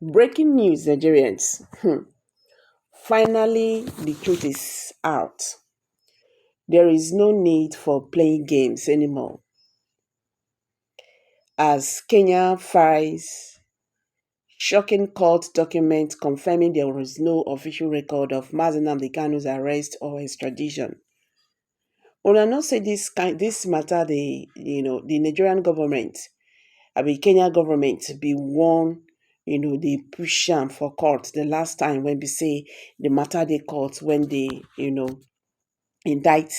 Breaking news, Nigerians. Finally, the truth is out. There is no need for playing games anymore. As Kenya files shocking court document confirming there was no official record of Nnamdi Kanu's arrest or extradition. Una not say this matter the Nigerian government, Kenya government be one, they push am for court the last time when we say the matter they court when they, indict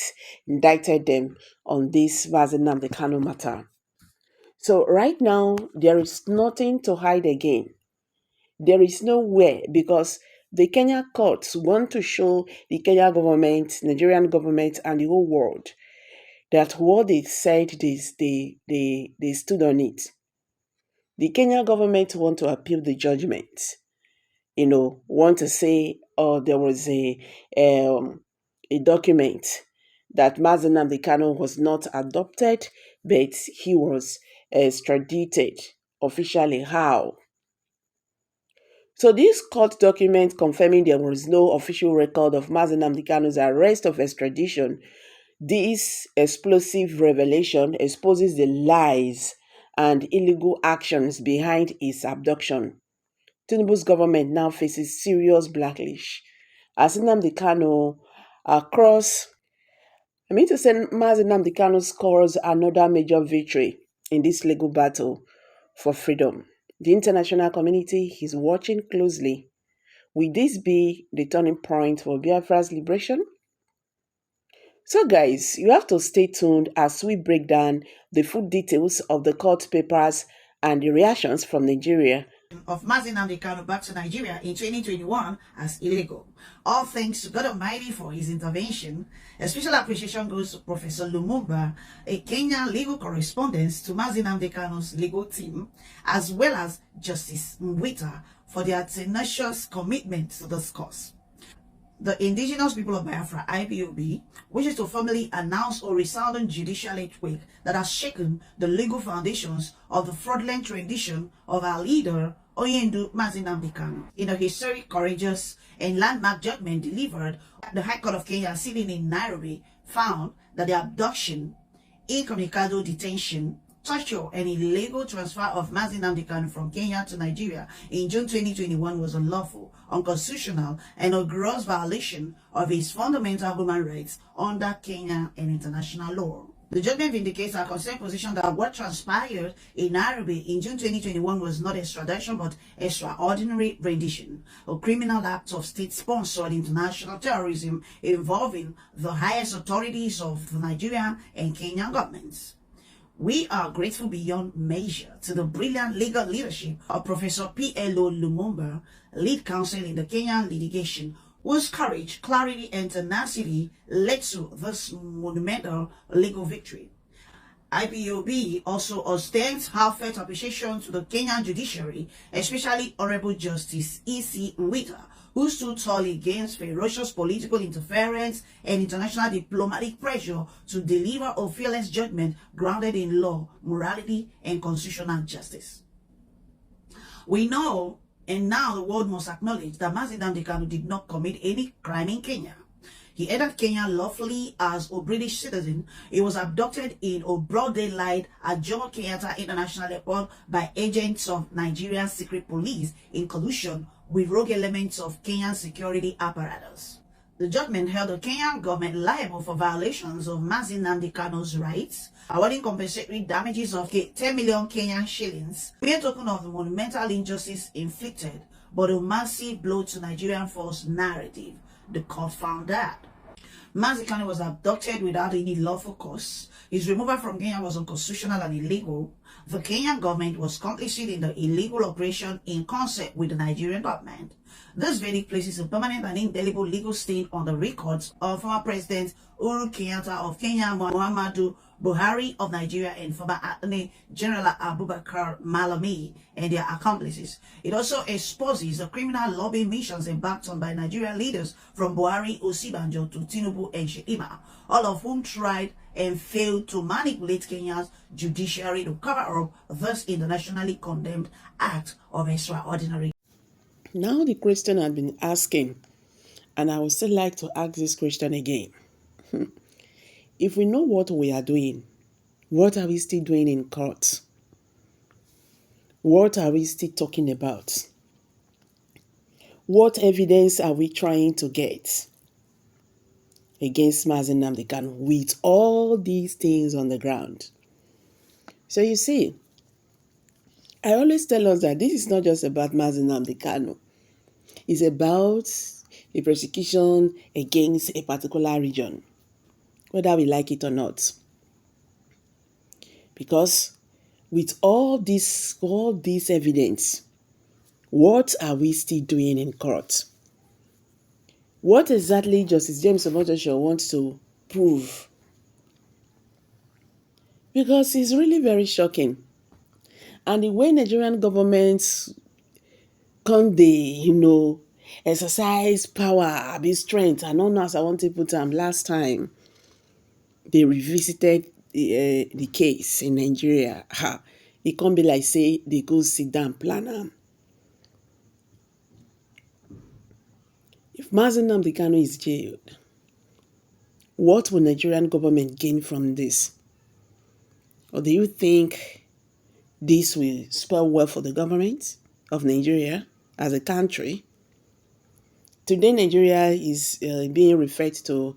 indicted them on this Nnamdi Kanu matter. So right now there is nothing to hide again. There is nowhere because the Kenya courts want to show the Kenya government, Nigerian government, and the whole world that what they said they stood on it. The Kenya government want to appeal the judgment. Want to say, oh, there was a document that Nnamdi Kanu was not adopted, but he was extradited officially. How? So this court document confirming there was no official record of Nnamdi Kanu's arrest of extradition. This explosive revelation exposes the lies and illegal actions behind his abduction. TINUBU's government now faces serious backlash as Nnamdi Kanu Nnamdi Kanu scores another major victory in this legal battle for freedom. The international community is watching closely. Will this be the turning point for Biafra's liberation? So guys, you have to stay tuned as we break down the full details of the court papers and the reactions from Nigeria. Of Nnamdi Kanu back to Nigeria in 2021 as illegal. All thanks to God Almighty for his intervention. A special appreciation goes to Professor Lumumba, a Kenyan legal correspondent to Nnamdi Kanu's legal team, as well as Justice Mwita for their tenacious commitment to this cause. The indigenous people of Biafra, IPOB, wishes to formally announce a resounding judicial earthquake that has shaken the legal foundations of the fraudulent rendition of our leader, Oyendu Nnamdi Kanu. In a historic, courageous, and landmark judgment delivered, the High Court of Kenya, sitting in Nairobi, found that the abduction, incommunicado detention, torture, and illegal transfer of Nnamdi Kanu from Kenya to Nigeria in June 2021 was unlawful, unconstitutional, and a gross violation of his fundamental human rights under Kenya and international law. The judgment vindicates our concerned position that what transpired in Nairobi in June 2021 was not extradition but extraordinary rendition, a criminal act of state-sponsored international terrorism involving the highest authorities of the Nigerian and Kenyan governments. We are grateful beyond measure to the brilliant legal leadership of Professor P.L.O. Lumumba, lead counsel in the Kenyan litigation, whose courage, clarity, and tenacity led to this monumental legal victory. IPOB also extends heartfelt appreciation to the Kenyan judiciary, especially Honorable Justice E.C. Mwita, who stood tall against ferocious political interference and international diplomatic pressure to deliver a fearless judgment grounded in law, morality, and constitutional justice. We know, and now the world must acknowledge, that Nnamdi Kanu did not commit any crime in Kenya. He entered Kenya lawfully as a British citizen. He was abducted in a broad daylight at Jomo Kenyatta International Airport by agents of Nigerian secret police in collusion with rogue elements of Kenyan security apparatus. The judgment held the Kenyan government liable for violations of Nnamdi Kanu's rights, awarding compensatory damages of 10 million Kenyan shillings, mere token of the monumental injustice inflicted, but a massive blow to Nigerian false narrative. The court found that Nnamdi Kanu was abducted without any lawful cause. His removal from Kenya was unconstitutional and illegal. The Kenyan government was complicit in the illegal operation in concert with the Nigerian government. This verdict places a permanent and indelible legal stain on the records of former President Uhuru Kenyatta of Kenya, Muhammadu Buhari of Nigeria, and former Attorney General Abubakar Malami and their accomplices. It also exposes the criminal lobbying missions embarked on by Nigerian leaders from Buhari, Osibanjo to TINUBU and Shedima, all of whom tried and failed to manipulate Kenya's judiciary to cover up this internationally condemned act of extraordinary. Now the question had been asking, and I would still like to ask this question again. If we know what we are doing, what are we still doing in court? What are we still talking about? What evidence are we trying to get against Mazi Nnamdi Kanu with all these things on the ground? So you see, I always tell us that this is not just about Mazi Nnamdi Kanu. It's about a persecution against a particular region, whether we like it or not. Because with all this evidence, what are we still doing in court? What exactly Justice James Omotosho wants to prove? Because it's really very shocking. And the way Nigerian government can exercise power, be strength, and not as I want to put them last time they revisited the case in Nigeria. It can't be like say they go sit down plan am. If Mazi Nnamdi Kanu is jailed, what will Nigerian government gain from this? Or do you think this will spell well for the government of Nigeria as a country? Today, Nigeria is being referred to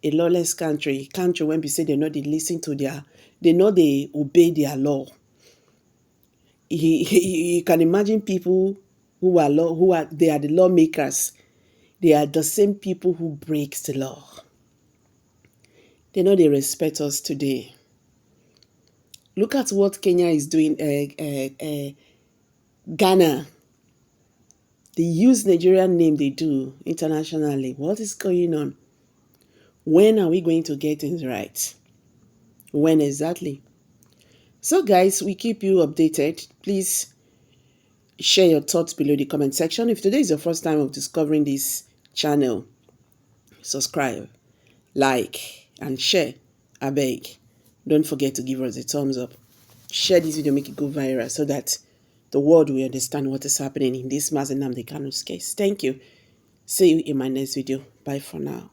a lawless country. Country when we say they know they listen to they know they obey their law. You can imagine people they are the lawmakers. They are the same people who breaks the law. They know they respect us today. Look at what Kenya is doing. Ghana. They use Nigerian name they do internationally. What is going on? When are we going to get things right? When exactly? So guys, we keep you updated. Please share your thoughts below the comment section. If today is your first time of discovering this channel, subscribe, like, and share. I beg. Don't forget to give us a thumbs up. Share this video, make it go viral so that the world will understand what is happening in this Mazi Nnamdi Kanu's case. Thank you. See you in my next video. Bye for now.